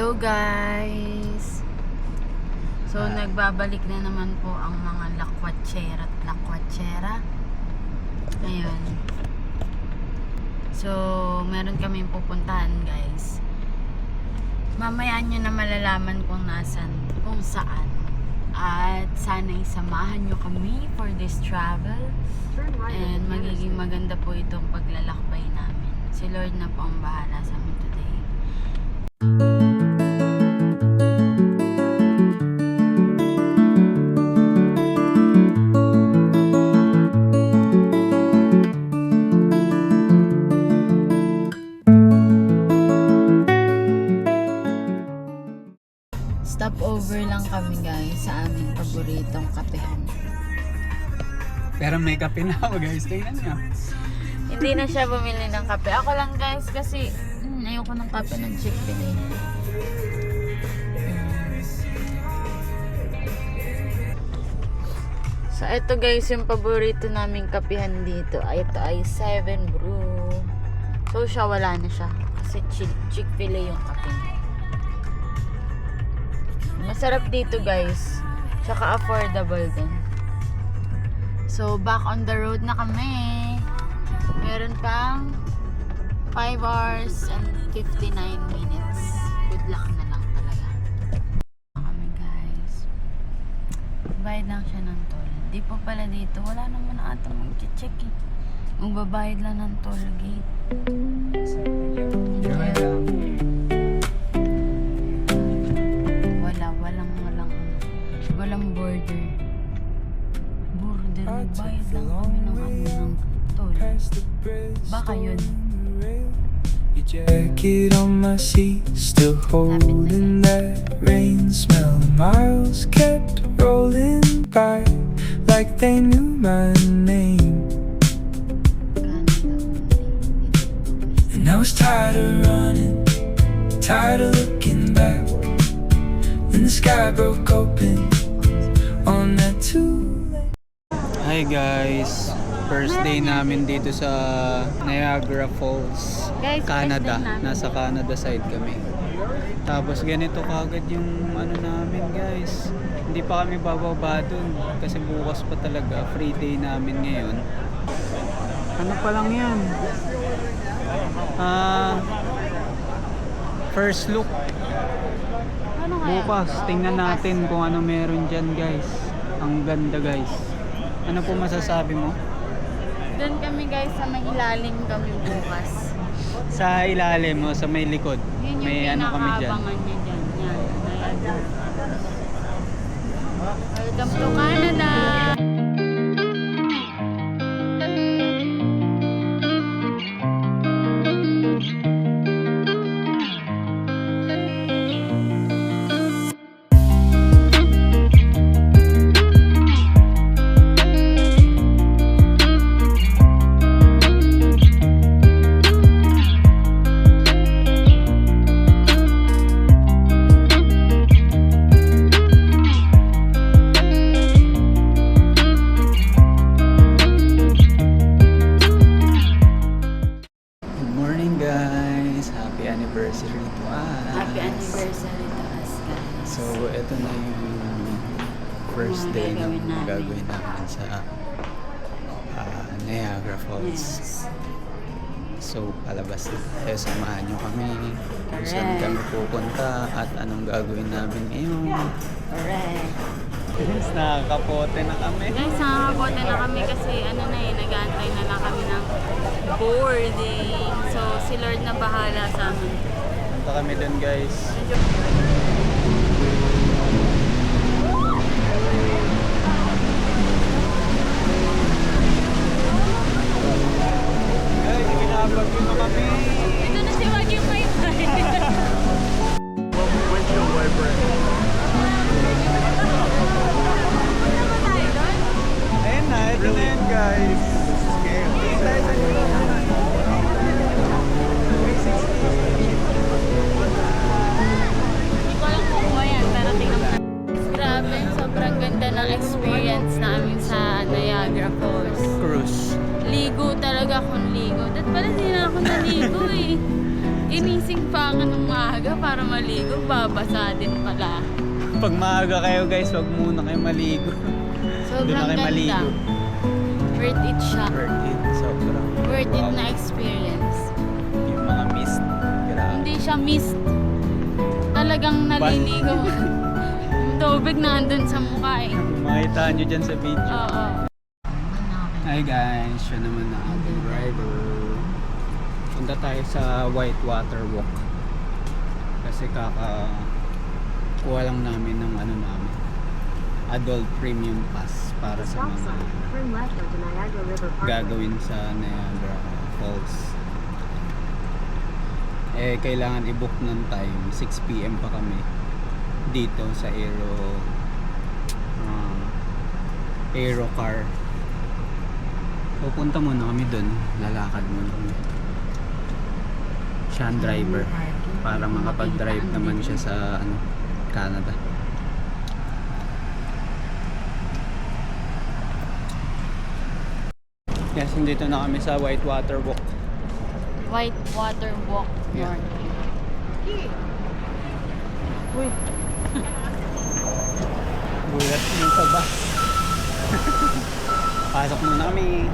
Hello guys! So nagbabalik na naman po ang mga lakwatsera at lakwatsera. Ayun. So meron kaming pupuntahan guys. Mamaya nyo na malalaman kung nasan, kung saan. At sana'y samahan nyo kami for this travel. And magiging maganda po itong paglalakbay namin. Si Lord na po ang bahala sa amin today. Stopover lang kami guys sa aming paboritong kapehan. Pero may kape na ako guys, tingnan nyo. Hindi na siya bumili ng kape. Ako lang guys kasi ayoko ng kape ng Chick-fil-A. So ito guys yung paborito naming kapehan dito. Ito ay 7 Brew. So siya wala na siya kasi Chick-fil-A yung kape. Masarap dito guys. Tsaka affordable din. So back on the road na kami. Meron pang 5 hours and 59 minutes. Good luck na lang talaga. Kami guys. Bayad lang siya ng toll. Di pa pala dito. Wala naman ata mag-check eh. Magbabayad lang ng toll gate. Walang border. Bayad lang kami ng toll. Baka yun. Your jacket on my seat, still holding that rain smell. Miles kept rolling by like they knew my name. And I was tired of running, tired of looking back. When the sky broke open on that two-lane. Hi guys, first day namin dito sa Niagara Falls, Guys, Canada. first day namin. Nasa Canada side kami. Tapos ganito kagad yung ano namin guys. Hindi pa kami bababa dun kasi bukas pa talaga, free day namin ngayon. Ano pa lang yan? First look. Ano kaya? Bukas, tingnan natin kung ano meron dyan guys. Ang ganda guys. Ano po masasabi mo? Doon kami guys sa may ilalim kami bukas. Sa ilalim o sa may likod? Yun yung May ano kami dyan. pinakaabangan niya dyan. Yan. Ayan. Welcome to Canada! Anniversary to us. Happy anniversary to us guys. So, ito na yung first Mga day na gagawin namin. gagawin namin sa Niagara Falls. Yes. So, palabas na tayo. Samahan nyo kami kung saan Correct. kami pupunta at anong gagawin namin ngayon. Correct. Guys, nakakapote na kami. Guys, nakakapote na kami kasi ano na eh, nag-aantay na lang kami ng boarding. So, si Lord na bahala sa amin. Punta kami dun guys. Guys, pinabagyo na kami. Ito na si Wag yung may Windshield wiper. Ayun na, ito na yun guys. Hindi ko alam kung yan, pero tingnan mo. Grabe, sobrang ganda ng experience namin sa Niagara Falls. Cruise. Ligo talaga akong ligo. Dahil pala hindi na ako naligo eh. Ginising pa ako ng maaga para maligo, babasa din pala. Pag maaga kayo guys, wag muna kayo maligo. Doon Sobrang na kayo ganda. maligo. Worth it siya. Worth it, sobrang. Worth it Wow. na experience. Yung mga mist. Grabe. Hindi siya mist. Talagang naliligo. Yung tubig na andun sa mukha eh. Makita nyo dyan sa video. Oo. Hi guys, siya naman na ating driver. Punta tayo sa Whitewater Walk. Kasi kuha lang namin ng ano namin, adult premium pass para sa mga gagawin sa Niagara Falls. Eh kailangan i-book ng time, 6 PM pa kami dito sa Aero Car. Pupunta muna kami dun, lalakad muna kami. Siya ang driver para makapag-drive naman siya sa Canada. Yes, dito na kami sa Whitewater Walk. Whitewater Walk. Yeah. Uy. Bulat yung sa bus. Pasok muna kami.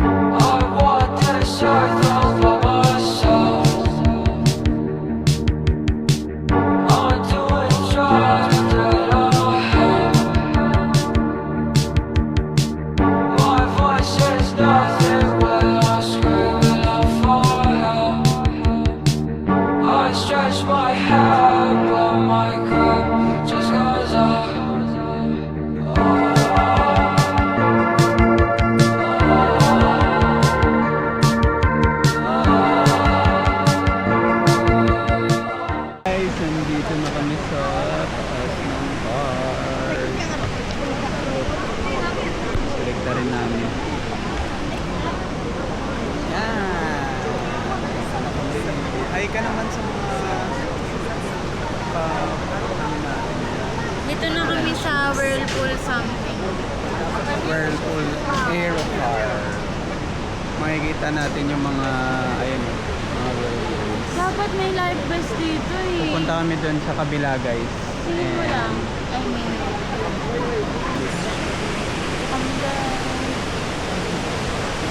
I walked in circles by myself. I'm doing drugs that I have. My voice says nothing when I scream and I fall out. I stretch my hand, but my grip just goes up. Guys, nandito na kami sa taas ng bar. Selecta rin namin. Yan. Ay ka naman sa mga Dito na kami sa Whirlpool something. Whirlpool Aero Car. Makikita natin yung mga mga Whirlpools. Dapat may live bus dito eh. Punta kami doon sa kabila guys. Sino mo lang? I mean. Kami dyan.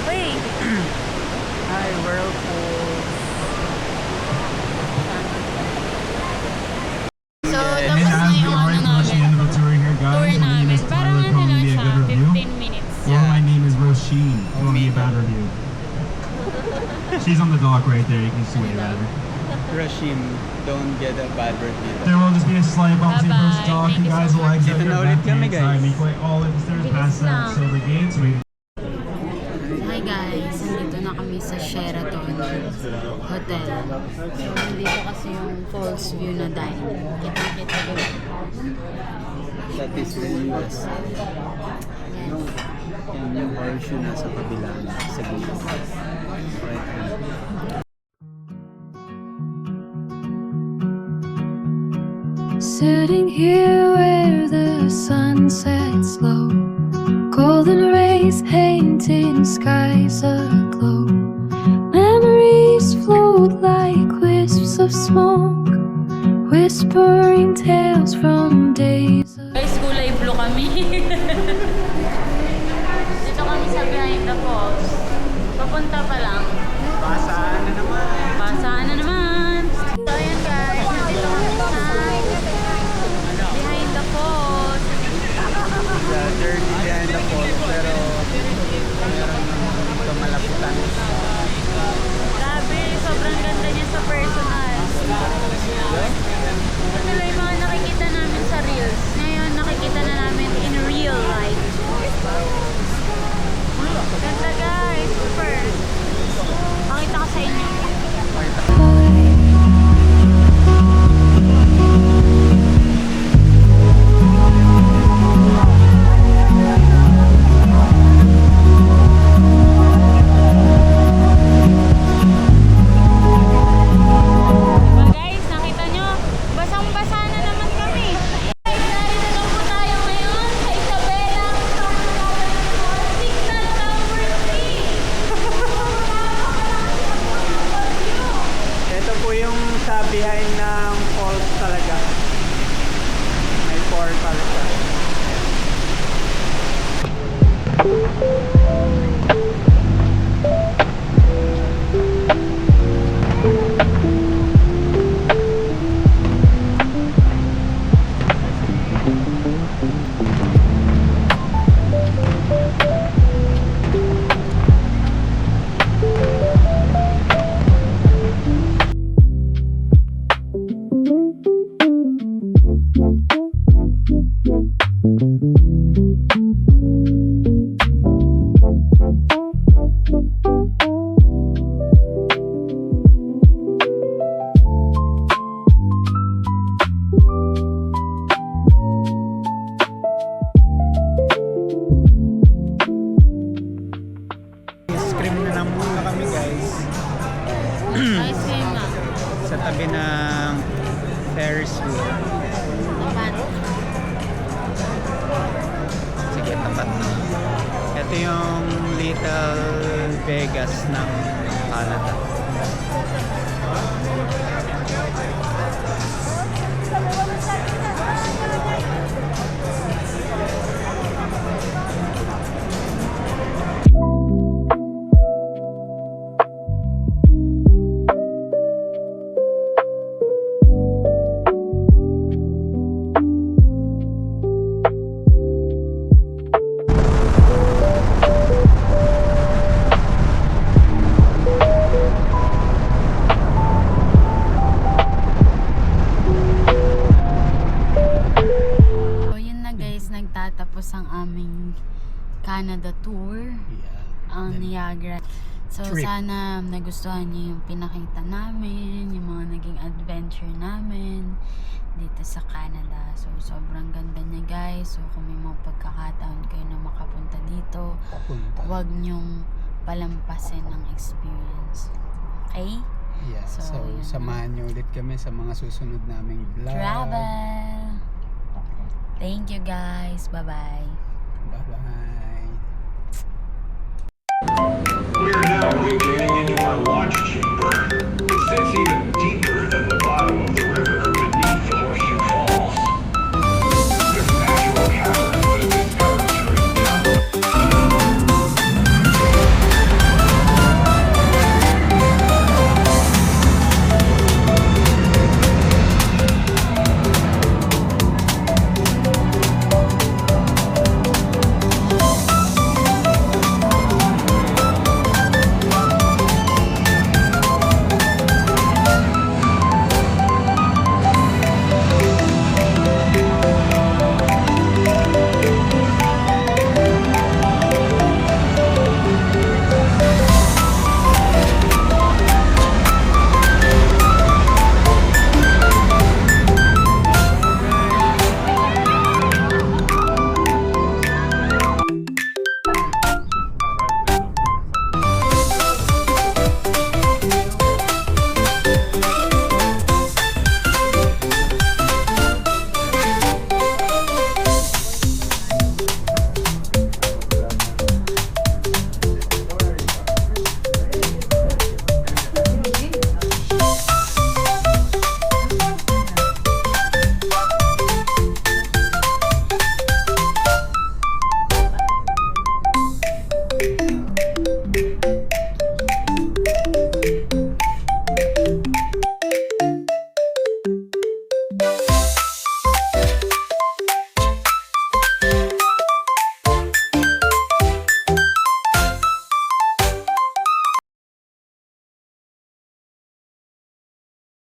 Wait. Hi, Whirlpool. So, tapos na yung ano namin. Tour namin. Parang ano lang siya, 15 minutes. Hello, my name is Roisin. Tell me a bad review. She's on the dock right there. You can just wave at her. Rashim, don't get a bad review. There will just be a slight bump to the first Bye-bye. dock. Thank You you guys so will much. exit Dito your na ulit back kami, gate side. guys. Make way all of the stairs past that lang. silver gate. So we Hi guys, nandito na kami sa Sheraton Hotel. So, nandito kasi yung falls view na dine. Kita-kita doon. That is Lindas. Yan. Yan yung horseshoe nasa kabila sa gilid. Right hand. Sitting here where the sun sets low, golden rays painting skies aglow. Memories float like wisps of smoke, whispering tales from days of Guys, kulay blue kami. Dito kami sa behind the falls. Papunta pa lang. Basaan na naman. Basaan na naman. So, ayan guys, nandito kami sa behind the falls. The journey behind the falls, pero meron dito malapitan. Grabe, sobrang ganda niya sa personal. Ito nila yung mga nakikita namin sa reels. Ngayon, nakikita na namin in real life. Ganda guys, super. Pakita ko sa inyo. light. Ferris wheel. Tapat. Sige, tapat na. Ito yung Little Vegas ng Canada. So yun na guys, nagtatapos ang aming Canada tour. Ang Niagara. So Trip. sana nagustuhan niyo yung pinakita namin, yung mga naging adventure namin dito sa Canada. So sobrang ganda niya guys. So kung may mga pagkakataon kayo na makapunta dito, Papunta. huwag niyong palampasin ang experience. Okay? Yeah, So, so, yun na. samahan niyo ulit kami sa mga susunod naming vlog. Travel! Thank you guys. Bye-bye. Bye-bye. We are now getting into our launch chamber. It sits even deeper